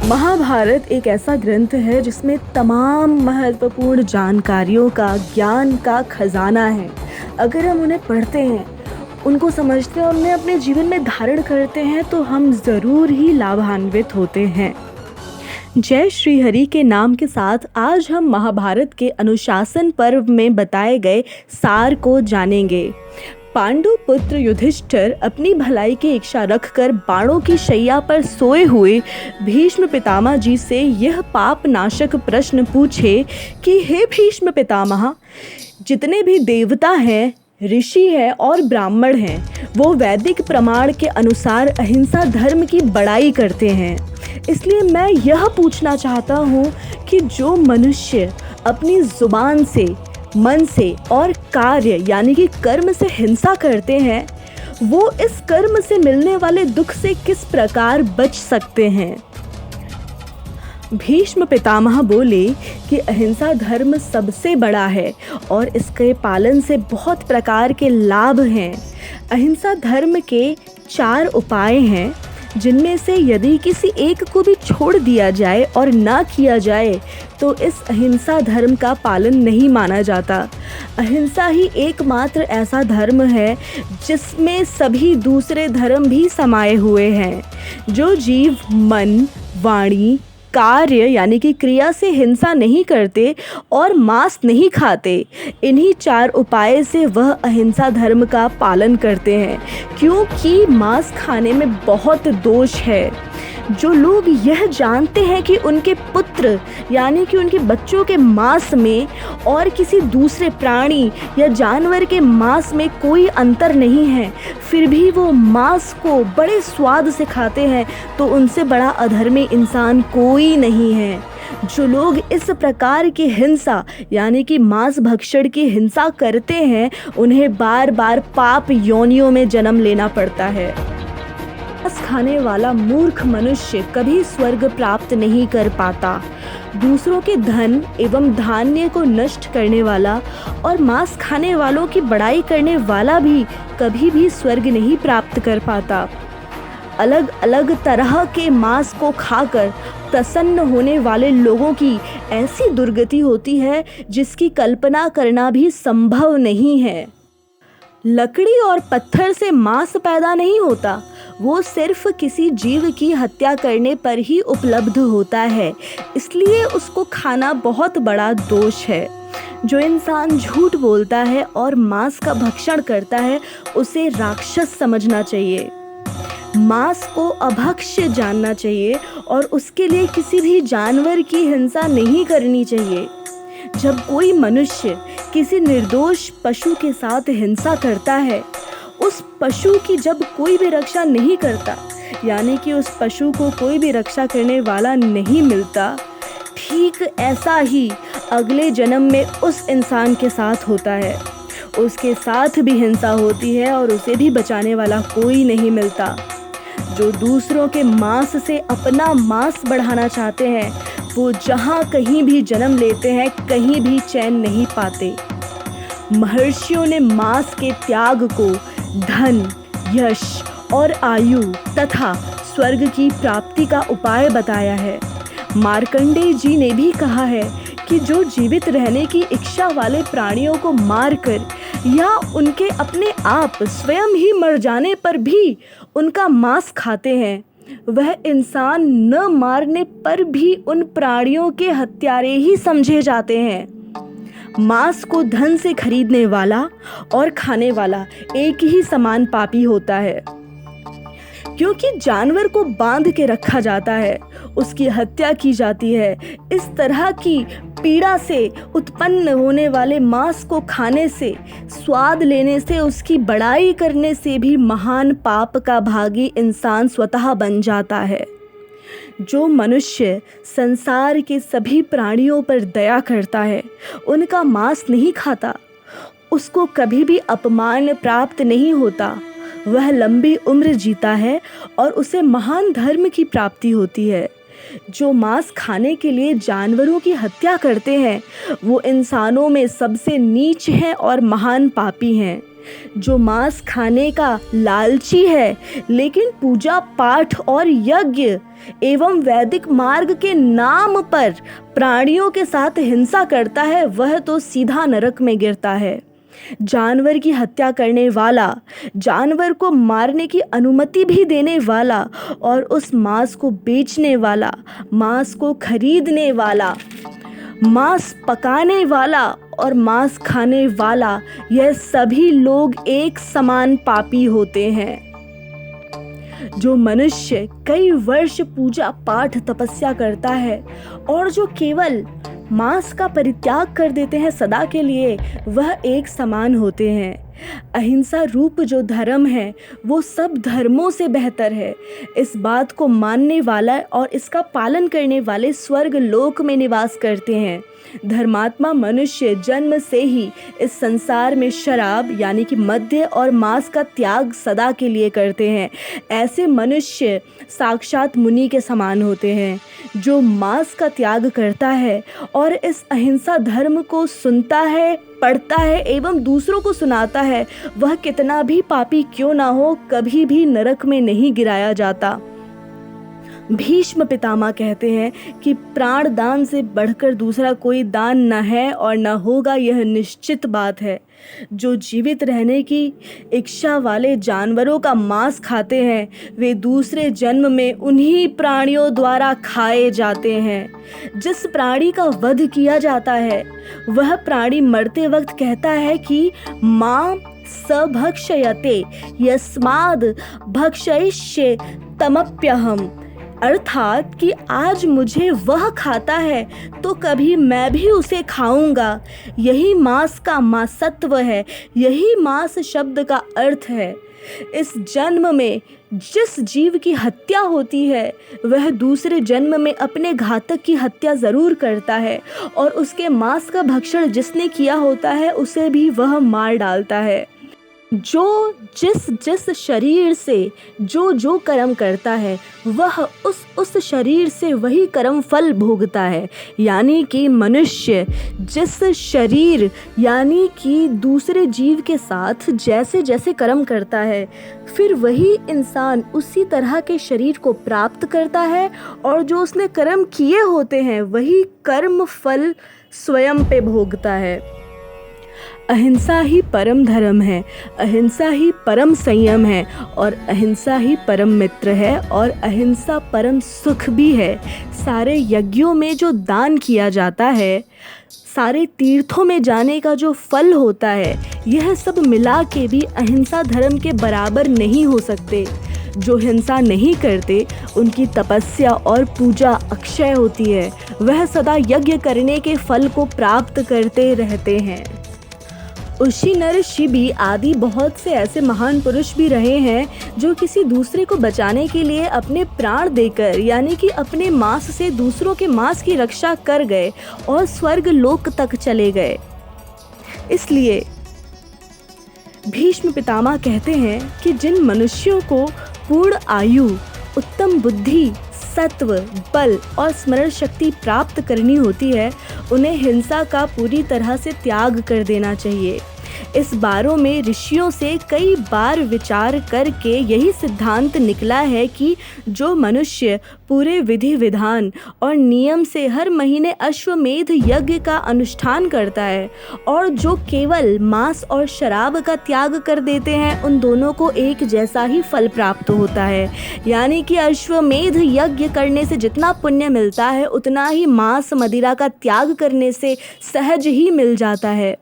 महाभारत एक ऐसा ग्रंथ है जिसमें तमाम महत्वपूर्ण जानकारियों का, ज्ञान का खजाना है। अगर हम उन्हें पढ़ते हैं, उनको समझते हैं और उन्हें अपने जीवन में धारण करते हैं तो हम ज़रूर ही लाभान्वित होते हैं। जय श्री हरि के नाम के साथ आज हम महाभारत के अनुशासन पर्व में बताए गए सार को जानेंगे। पांडु पुत्र युधिष्ठिर अपनी भलाई की इच्छा रखकर बाणों की शैया पर सोए हुए भीष्म पितामह जी से यह पाप नाशक प्रश्न पूछे कि हे भीष्म पितामह, जितने भी देवता हैं, ऋषि हैं और ब्राह्मण हैं, वो वैदिक प्रमाण के अनुसार अहिंसा धर्म की बड़ाई करते हैं। इसलिए मैं यह पूछना चाहता हूँ कि जो मनुष्य अपनी ज़ुबान से, मन से और कार्य यानी कि कर्म से हिंसा करते हैं, वो इस कर्म से मिलने वाले दुख से किस प्रकार बच सकते हैं। भीष्म पितामह बोले कि अहिंसा धर्म सबसे बड़ा है और इसके पालन से बहुत प्रकार के लाभ हैं। अहिंसा धर्म के 4 उपाय हैं, जिनमें से यदि किसी एक को भी छोड़ दिया जाए और ना किया जाए तो इस अहिंसा धर्म का पालन नहीं माना जाता। अहिंसा ही एकमात्र ऐसा धर्म है जिसमें सभी दूसरे धर्म भी समाये हुए हैं। जो जीव मन, वाणी, कार्य यानी कि क्रिया से हिंसा नहीं करते और मांस नहीं खाते, इन्हीं 4 उपाय से वह अहिंसा धर्म का पालन करते हैं, क्योंकि मांस खाने में बहुत दोष है। जो लोग यह जानते हैं कि उनके पुत्र यानी कि उनके बच्चों के मांस में और किसी दूसरे प्राणी या जानवर के मांस में कोई अंतर नहीं है, फिर भी वो मांस को बड़े स्वाद से खाते हैं, तो उनसे बड़ा अधर्मी इंसान कोई नहीं है। जो लोग इस प्रकार की हिंसा यानी कि मांस भक्षण की हिंसा करते हैं, उन्हें बार बार पाप योनियों में जन्म लेना पड़ता है। मांस खाने वाला मूर्ख मनुष्य कभी स्वर्ग प्राप्त नहीं कर पाता। दूसरों के धन एवं धान्य को नष्ट करने वाला और मांस खाने वालों की बड़ाई करने वाला भी कभी भी स्वर्ग नहीं प्राप्त कर पाता। अलग अलग तरह के मांस को खाकर प्रसन्न होने वाले लोगों की ऐसी दुर्गति होती है जिसकी कल्पना करना भी संभव नहीं है। लकड़ी और पत्थर से मांस पैदा नहीं होता, वो सिर्फ किसी जीव की हत्या करने पर ही उपलब्ध होता है, इसलिए उसको खाना बहुत बड़ा दोष है। जो इंसान झूठ बोलता है और मांस का भक्षण करता है, उसे राक्षस समझना चाहिए। मांस को अभक्ष्य जानना चाहिए और उसके लिए किसी भी जानवर की हिंसा नहीं करनी चाहिए। जब कोई मनुष्य किसी निर्दोष पशु के साथ हिंसा करता है, उस पशु की जब कोई भी रक्षा नहीं करता, यानी कि उस पशु को कोई भी रक्षा करने वाला नहीं मिलता, ठीक ऐसा ही अगले जन्म में उस इंसान के साथ होता है। उसके साथ भी हिंसा होती है और उसे भी बचाने वाला कोई नहीं मिलता। जो दूसरों के मांस से अपना मांस बढ़ाना चाहते हैं, वो जहाँ कहीं भी जन्म लेते हैं, कहीं भी चैन नहीं पाते। महर्षियों ने मांस के त्याग को धन, यश और आयु तथा स्वर्ग की प्राप्ति का उपाय बताया है। मार्कंडेय जी ने भी कहा है कि जो जीवित रहने की इच्छा वाले प्राणियों को मारकर या उनके अपने आप स्वयं ही मर जाने पर भी उनका मांस खाते हैं, वह इंसान न मारने पर भी उन प्राणियों के हत्यारे ही समझे जाते हैं। मांस को धन से खरीदने वाला और खाने वाला एक ही समान पापी होता है, क्योंकि जानवर को बांध के रखा जाता है, उसकी हत्या की जाती है। इस तरह की पीड़ा से उत्पन्न होने वाले मांस को खाने से, स्वाद लेने से, उसकी बड़ाई करने से भी महान पाप का भागी इंसान स्वतः बन जाता है। जो मनुष्य संसार के सभी प्राणियों पर दया करता है, उनका मांस नहीं खाता, उसको कभी भी अपमान प्राप्त नहीं होता। वह लंबी उम्र जीता है और उसे महान धर्म की प्राप्ति होती है। जो मांस खाने के लिए जानवरों की हत्या करते हैं, वो इंसानों में सबसे नीच हैं और महान पापी हैं। जो मांस खाने का लालची है लेकिन पूजा पाठ और यज्ञ एवं वैदिक मार्ग के नाम पर प्राणियों के साथ हिंसा करता है, वह तो सीधा नरक में गिरता है। जानवर की हत्या करने वाला, जानवर को मारने की अनुमति भी देने वाला और उस मांस को बेचने वाला, मांस को खरीदने वाला, मांस पकाने वाला और मांस खाने वाला, यह सभी लोग एक समान पापी होते हैं। जो मनुष्य कई वर्ष पूजा पाठ तपस्या करता है और जो केवल मांस का परित्याग कर देते हैं सदा के लिए, वह एक समान होते हैं। अहिंसा रूप जो धर्म है वो सब धर्मों से बेहतर है। इस बात को मानने वाला और इसका पालन करने वाले स्वर्ग लोक में निवास करते हैं। धर्मात्मा मनुष्य जन्म से ही इस संसार में शराब यानी कि मद्य और मांस का त्याग सदा के लिए करते हैं। ऐसे मनुष्य साक्षात मुनि के समान होते हैं। जो मांस का त्याग करता है और इस अहिंसा धर्म को सुनता है, पढ़ता है एवं दूसरों को सुनाता है, वह कितना भी पापी क्यों ना हो, कभी भी नरक में नहीं गिराया जाता। भीष्म पितामह कहते हैं कि प्राण दान से बढ़कर दूसरा कोई दान न है और न होगा, यह निश्चित बात है। जो जीवित रहने की इच्छा वाले जानवरों का मांस खाते हैं, वे दूसरे जन्म में उन्हीं प्राणियों द्वारा खाए जाते हैं। जिस प्राणी का वध किया जाता है वह प्राणी मरते वक्त कहता है कि मां सभक्षयते यस्माद् भक्षयिष्ये तमप्यहम्, अर्थात कि आज मुझे वह खाता है तो कभी मैं भी उसे खाऊंगा। यही मांस का मांसत्व है, यही मांस शब्द का अर्थ है। इस जन्म में जिस जीव की हत्या होती है वह दूसरे जन्म में अपने घातक की हत्या ज़रूर करता है और उसके मांस का भक्षण जिसने किया होता है उसे भी वह मार डालता है। जो जिस शरीर से जो कर्म करता है वह उस शरीर से वही कर्म फल भोगता है। यानी कि मनुष्य जिस शरीर यानी कि दूसरे जीव के साथ जैसे जैसे कर्म करता है, फिर वही इंसान उसी तरह के शरीर को प्राप्त करता है और जो उसने कर्म किए होते हैं वही कर्म फल स्वयं पे भोगता है। अहिंसा ही परम धर्म है, अहिंसा ही परम संयम है और अहिंसा ही परम मित्र है और अहिंसा परम सुख भी है। सारे यज्ञों में जो दान किया जाता है, सारे तीर्थों में जाने का जो फल होता है, यह सब मिला के भी अहिंसा धर्म के बराबर नहीं हो सकते। जो हिंसा नहीं करते उनकी तपस्या और पूजा अक्षय होती है, वह सदा यज्ञ करने के फल को प्राप्त करते रहते हैं। ऋषि नर शिबी आदि बहुत से ऐसे महान पुरुष भी रहे हैं जो किसी दूसरे को बचाने के लिए अपने प्राण देकर यानी कि अपने मांस से दूसरों के मांस की रक्षा कर गए और स्वर्ग लोक तक चले गए। इसलिए भीष्म पितामह कहते हैं कि जिन मनुष्यों को पूर्ण आयु, उत्तम बुद्धि, सत्व, बल और स्मरण शक्ति प्राप्त करनी होती है, उन्हें हिंसा का पूरी तरह से त्याग कर देना चाहिए। इस बारे में ऋषियों से कई बार विचार करके यही सिद्धांत निकला है कि जो मनुष्य पूरे विधि विधान और नियम से हर महीने अश्वमेध यज्ञ का अनुष्ठान करता है और जो केवल मांस और शराब का त्याग कर देते हैं, उन दोनों को एक जैसा ही फल प्राप्त होता है। यानी कि अश्वमेध यज्ञ करने से जितना पुण्य मिलता है उतना ही मांस मदिरा का त्याग करने से सहज ही मिल जाता है।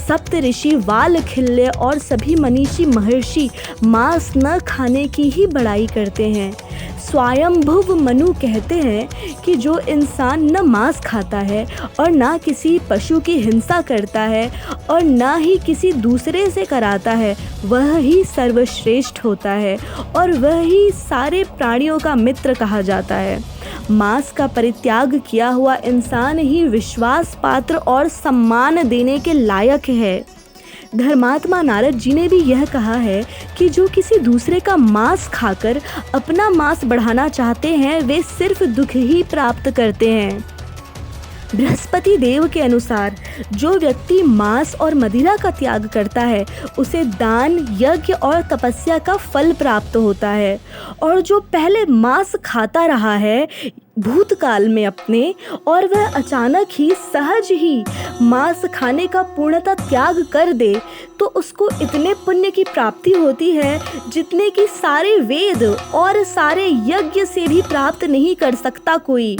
सप्त ऋषि वाल खिल्ले और सभी मनीषी महर्षि मांस न खाने की ही बड़ाई करते हैं। स्वयंभुव मनु कहते हैं कि जो इंसान न मांस खाता है और ना किसी पशु की हिंसा करता है और ना ही किसी दूसरे से कराता है, वह ही सर्वश्रेष्ठ होता है और वह ही सारे प्राणियों का मित्र कहा जाता है। मांस का परित्याग किया हुआ इंसान ही विश्वास पात्र और सम्मान देने के लायक है। धर्मात्मा नारद जी ने भी यह कहा है कि जो किसी दूसरे का मांस खाकर अपना मांस बढ़ाना चाहते हैं, वे सिर्फ दुख ही प्राप्त करते हैं। बृहस्पति देव के अनुसार जो व्यक्ति मांस और मदिरा का त्याग करता है उसे दान, यज्ञ और तपस्या का फल प्राप्त होता है। और जो पहले मांस खाता रहा है भूतकाल में अपने, और वह अचानक ही सहज ही मांस खाने का पूर्णतः त्याग कर दे, तो उसको इतने पुण्य की प्राप्ति होती है जितने कि सारे वेद और सारे यज्ञ से भी प्राप्त नहीं कर सकता कोई।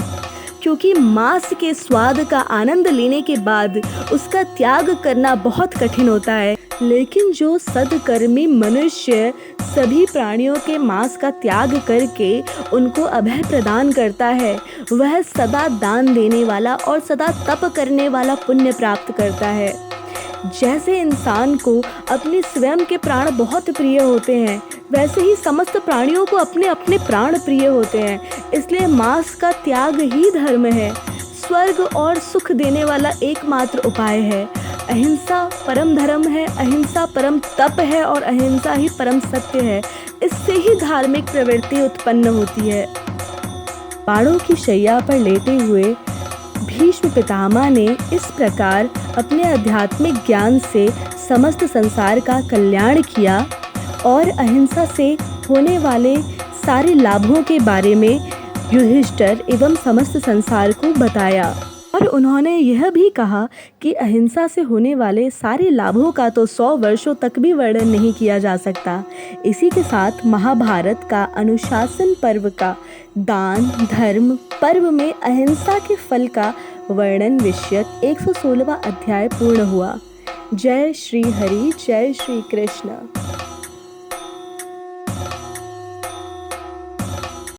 क्योंकि मांस के स्वाद का आनंद लेने के बाद उसका त्याग करना बहुत कठिन होता है। लेकिन जो सदकर्मी मनुष्य सभी प्राणियों के मांस का त्याग करके उनको अभय प्रदान करता है, वह सदा दान देने वाला और सदा तप करने वाला पुण्य प्राप्त करता है। जैसे इंसान को अपने स्वयं के प्राण बहुत प्रिय होते हैं, वैसे ही समस्त प्राणियों को अपने अपने प्राण प्रिय होते हैं। इसलिए मांस का त्याग ही धर्म है, स्वर्ग और सुख देने वाला एकमात्र उपाय है। अहिंसा परम धर्म है, अहिंसा परम तप है और अहिंसा ही परम सत्य है। इससे ही धार्मिक प्रवृत्ति उत्पन्न होती है। बाणों की शैया पर लेटे हुए भीष्म पितामह ने इस प्रकार अपने आध्यात्मिक ज्ञान से समस्त संसार का कल्याण किया और अहिंसा से होने वाले सारे लाभों के बारे में युधिष्ठिर एवं समस्त संसार को बताया। और उन्होंने यह भी कहा कि अहिंसा से होने वाले सारे लाभों का तो 100 वर्षों तक भी वर्णन नहीं किया जा सकता। इसी के साथ महाभारत का अनुशासन पर्व का दान धर्म पर्व में अहिंसा के फल का वर्णन विषयक 116वां अध्याय पूर्ण हुआ। जय श्री हरि, जय श्री कृष्ण।